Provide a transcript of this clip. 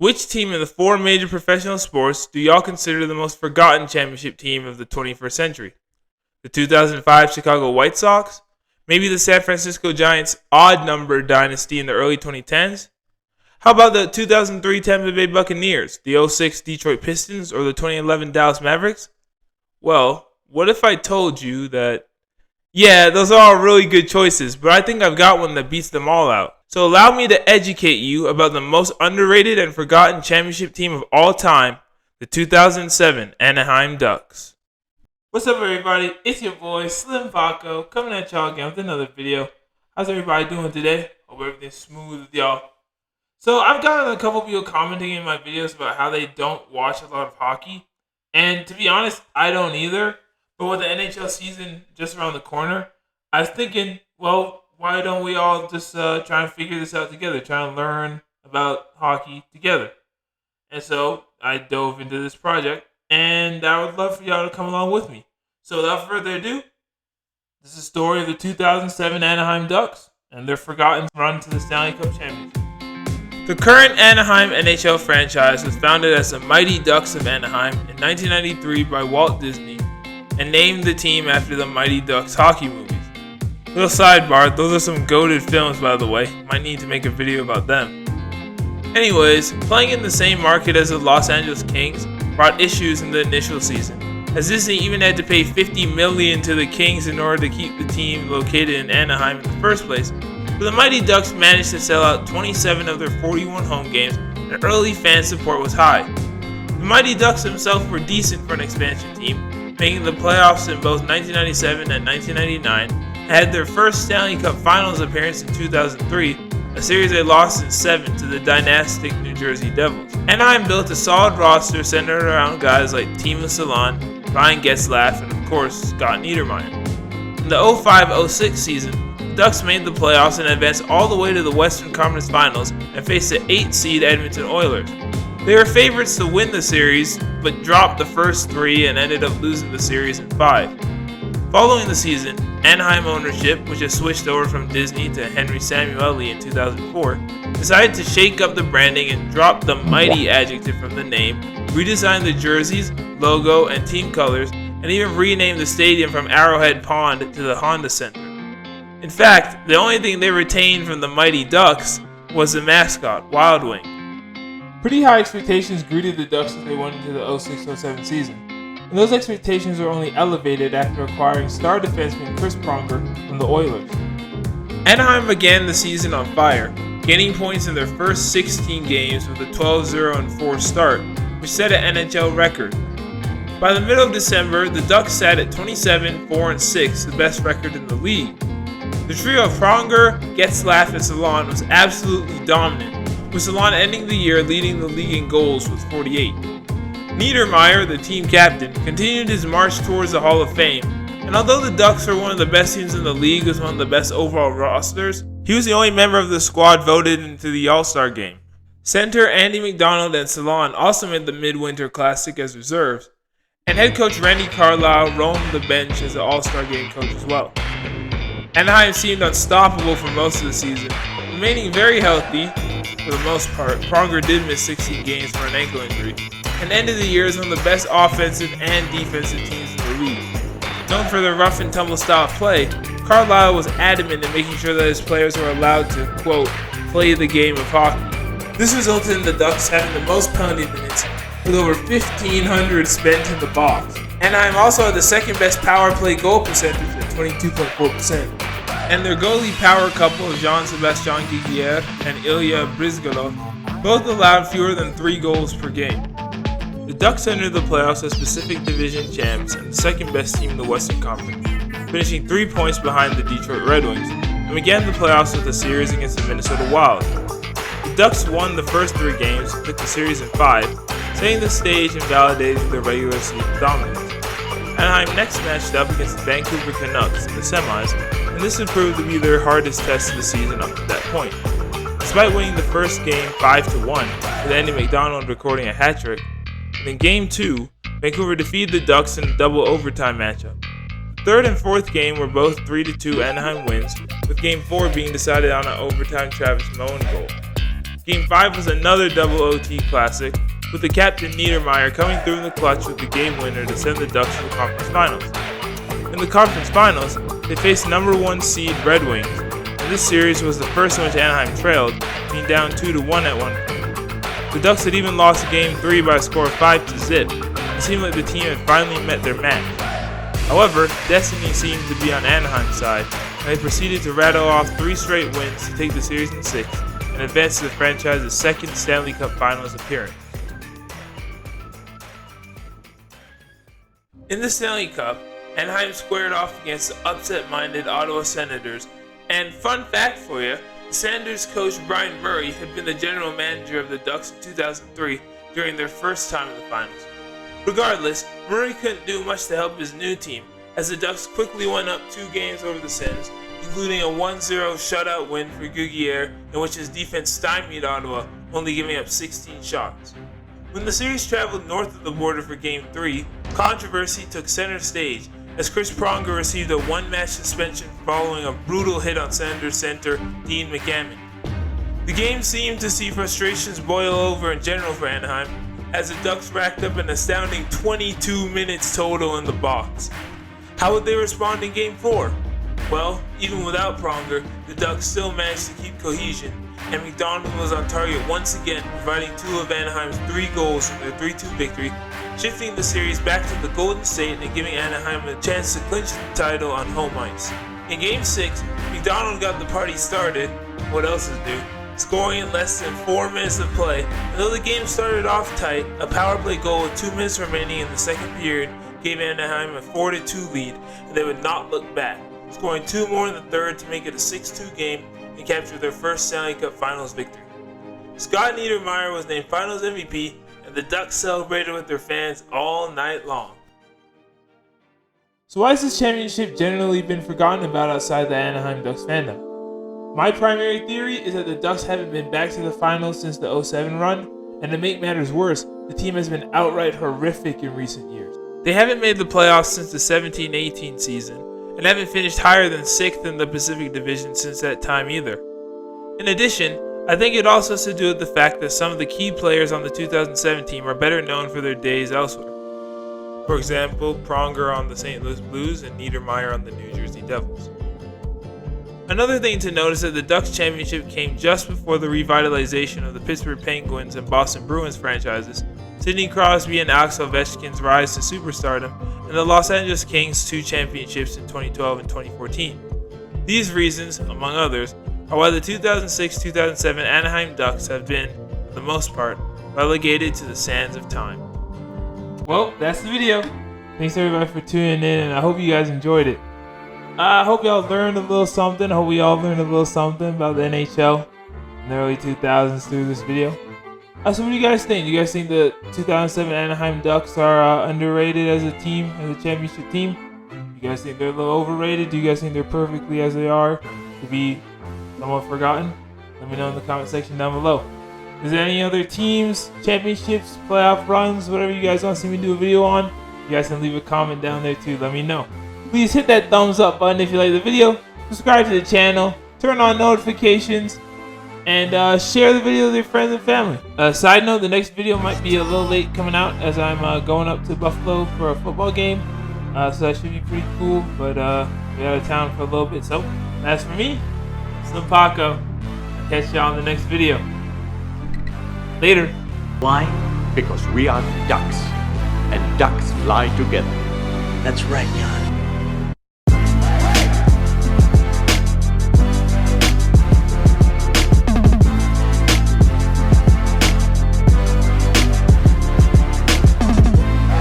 Which team in the four major professional sports do y'all consider the most forgotten championship team of the 21st century? The 2005 Chicago White Sox? Maybe the San Francisco Giants' odd-numbered dynasty in the early 2010s? How about the 2003 Tampa Bay Buccaneers, the 06 Detroit Pistons, or the 2011 Dallas Mavericks? Well, what if I told you that, yeah, those are all really good choices, but I think I've got one that beats them all out. So allow me to educate you about the most underrated and forgotten championship team of all time, the 2007 Anaheim Ducks. What's up, everybody? It's your boy Slim Paco coming at y'all again with another video. How's everybody doing today? Hope everything's smooth with y'all. So I've gotten a couple people commenting in my videos about how they don't watch a lot of hockey. And to be honest, I don't either. But with the NHL season just around the corner, I was thinking, well, why don't we all just try and figure this out together, try and learn about hockey together? And so I dove into this project, and I would love for y'all to come along with me. So without further ado, this is the story of the 2007 Anaheim Ducks and their forgotten run to the Stanley Cup Championship. The current Anaheim NHL franchise was founded as the Mighty Ducks of Anaheim in 1993 by Walt Disney and named the team after the Mighty Ducks hockey movies. Little sidebar, those are some goated films, by the way. Might need to make a video about them. Anyways, playing in the same market as the Los Angeles Kings brought issues in the initial season, as Disney even had to pay $50 million to the Kings in order to keep the team located in Anaheim in the first place. But the Mighty Ducks managed to sell out 27 of their 41 home games, and early fan support was high. The Mighty Ducks themselves were decent for an expansion team, making the playoffs in both 1997 and 1999, and had their first Stanley Cup Finals appearance in 2003, a series they lost in 7 to the dynastic New Jersey Devils. Anaheim built a solid roster centered around guys like Timo Salon, Ryan Getzlaf, and of course Scott Niedermayer. In the 05-06 season, the Ducks made the playoffs and advanced all the way to the Western Conference Finals and faced the 8-seed Edmonton Oilers. They were favorites to win the series, but dropped the first 3 and ended up losing the series in 5. Following the season, Anaheim ownership, which has switched over from Disney to Henry Samueli in 2004, decided to shake up the branding and drop the mighty adjective from the name, redesign the jerseys, logo, and team colors, and even rename the stadium from Arrowhead Pond to the Honda Center. In fact, the only thing they retained from the Mighty Ducks was the mascot, Wild Wing. Pretty high expectations greeted the Ducks as they went into the 06-07 season, and those expectations were only elevated after acquiring star defenseman Chris Pronger from the Oilers. Anaheim began the season on fire, gaining points in their first 16 games with a 12-0-4 start, which set an NHL record. By the middle of December, the Ducks sat at 27-4-6, the best record in the league. The trio of Pronger, Getzlaf, and Salon was absolutely dominant, with Salon ending the year leading the league in goals with 48. Niedermayer, the team captain, continued his march towards the Hall of Fame, and although the Ducks were one of the best teams in the league with one of the best overall rosters, he was the only member of the squad voted into the All-Star game. Center Andy McDonald and Salon also made the Midwinter Classic as reserves, and head coach Randy Carlyle roamed the bench as an All-Star game coach as well. Anaheim seemed unstoppable for most of the season, remaining very healthy for the most part. Pronger did miss 16 games for an ankle injury, and ended the year as one of the best offensive and defensive teams in the league. Known for their rough and tumble style of play, Carlisle was adamant in making sure that his players were allowed to, quote, play the game of hockey. This resulted in the Ducks having the most penalty minutes, with over 1,500 spent in the box. Anaheim also had the second best power play goal percentage at 22.4%. And their goalie power couple of Jean-Sébastien Giguère and Ilya Bryzgalov both allowed fewer than 3 goals per game. The Ducks entered the playoffs as Pacific Division champs and the second best team in the Western Conference, finishing 3 points behind the Detroit Red Wings, and began the playoffs with a series against the Minnesota Wild. The Ducks won the first 3 games, took the series in 5, setting the stage and validating their regular season dominance. Anaheim next matched up against the Vancouver Canucks in the semis, and this would prove to be their hardest test of the season up to that point. Despite winning the first game 5-1, with Andy McDonald recording a hat trick, and in Game 2, Vancouver defeated the Ducks in a double overtime matchup. The third and fourth game were both 3-2 Anaheim wins, with Game 4 being decided on an overtime Travis Moen goal. Game 5 was another double OT classic, with the captain Niedermeyer coming through in the clutch with the game winner to send the Ducks to the conference finals. In the conference finals, they faced number 1 seed Red Wings, and this series was the first in which Anaheim trailed, being down 2-1 at one point. The Ducks had even lost Game 3 by a score of 5-0. It seemed like the team had finally met their match. However, destiny seemed to be on Anaheim's side, and they proceeded to rattle off 3 straight wins to take the series in 6 and advance to the franchise's second Stanley Cup Finals appearance. In the Stanley Cup, Anaheim squared off against the upset-minded Ottawa Senators, and fun fact for you, the Senators coach Brian Murray had been the general manager of the Ducks in 2003 during their first time in the finals. Regardless, Murray couldn't do much to help his new team, as the Ducks quickly won up 2 games over the Sens, including a 1-0 shutout win for Guerriere, in which his defense stymied Ottawa, only giving up 16 shots. When the series traveled north of the border for Game 3, controversy took center stage, as Chris Pronger received a 1-match suspension following a brutal hit on Senators center Dean McAmmon. The game seemed to see frustrations boil over in general for Anaheim, as the Ducks racked up an astounding 22 minutes total in the box. How would they respond in Game 4? Well, even without Pronger, the Ducks still managed to keep cohesion, and McDonald was on target once again, providing 2 of Anaheim's 3 goals in their 3-2 victory, shifting the series back to the Golden State and giving Anaheim a chance to clinch the title on home ice. In Game 6, McDonald got the party started, what else is new, scoring in less than 4 minutes of play, and though the game started off tight, a power play goal with 2 minutes remaining in the second period gave Anaheim a 4-2 lead, and they would not look back, scoring 2 more in the third to make it a 6-2 game and capture their first Stanley Cup Finals victory. Scott Niedermeyer was named Finals MVP, and the Ducks celebrated with their fans all night long. So why has this championship generally been forgotten about outside the Anaheim Ducks fandom? My primary theory is that the Ducks haven't been back to the finals since the 2007 run, and to make matters worse, the team has been outright horrific in recent years. They haven't made the playoffs since the 17-18 season, and haven't finished higher than 6th in the Pacific Division since that time either. In addition, I think it also has to do with the fact that some of the key players on the 2007 team are better known for their days elsewhere. For example, Pronger on the St. Louis Blues and Niedermeyer on the New Jersey Devils. Another thing to note is that the Ducks championship came just before the revitalization of the Pittsburgh Penguins and Boston Bruins franchises, Sidney Crosby and Alex Ovechkin's rise to superstardom, and the Los Angeles Kings' 2 championships in 2012 and 2014. These reasons, among others, are why the 2006-2007 Anaheim Ducks have been, for the most part, relegated to the sands of time. Well, that's the video. Thanks everybody for tuning in, and I hope you guys enjoyed it. I hope y'all learned a little something. I hope we all learned a little something about the NHL in the early 2000s through this video. So what do you guys think? Do you guys think the 2007 Anaheim Ducks are underrated as a team, as a championship team? You guys think they're a little overrated? Do you guys think they're perfectly as they are to be somewhat forgotten? Let me know in the comment section down below. Is there any other teams, championships, playoff runs, whatever you guys want to see me do a video on? You guys can leave a comment down there too. Let me know. Please hit that thumbs up button if you like the video. Subscribe to the channel. Turn on notifications. And share the video with your friends and family. Side note, the next video might be a little late coming out as I'm going up to Buffalo for a football game. So that should be pretty cool. But we're out of town for a little bit. So that's for me. Slim Paco. I'll catch y'all in the next video. Later. Why? Because we are ducks. And ducks fly together. That's right, Jan.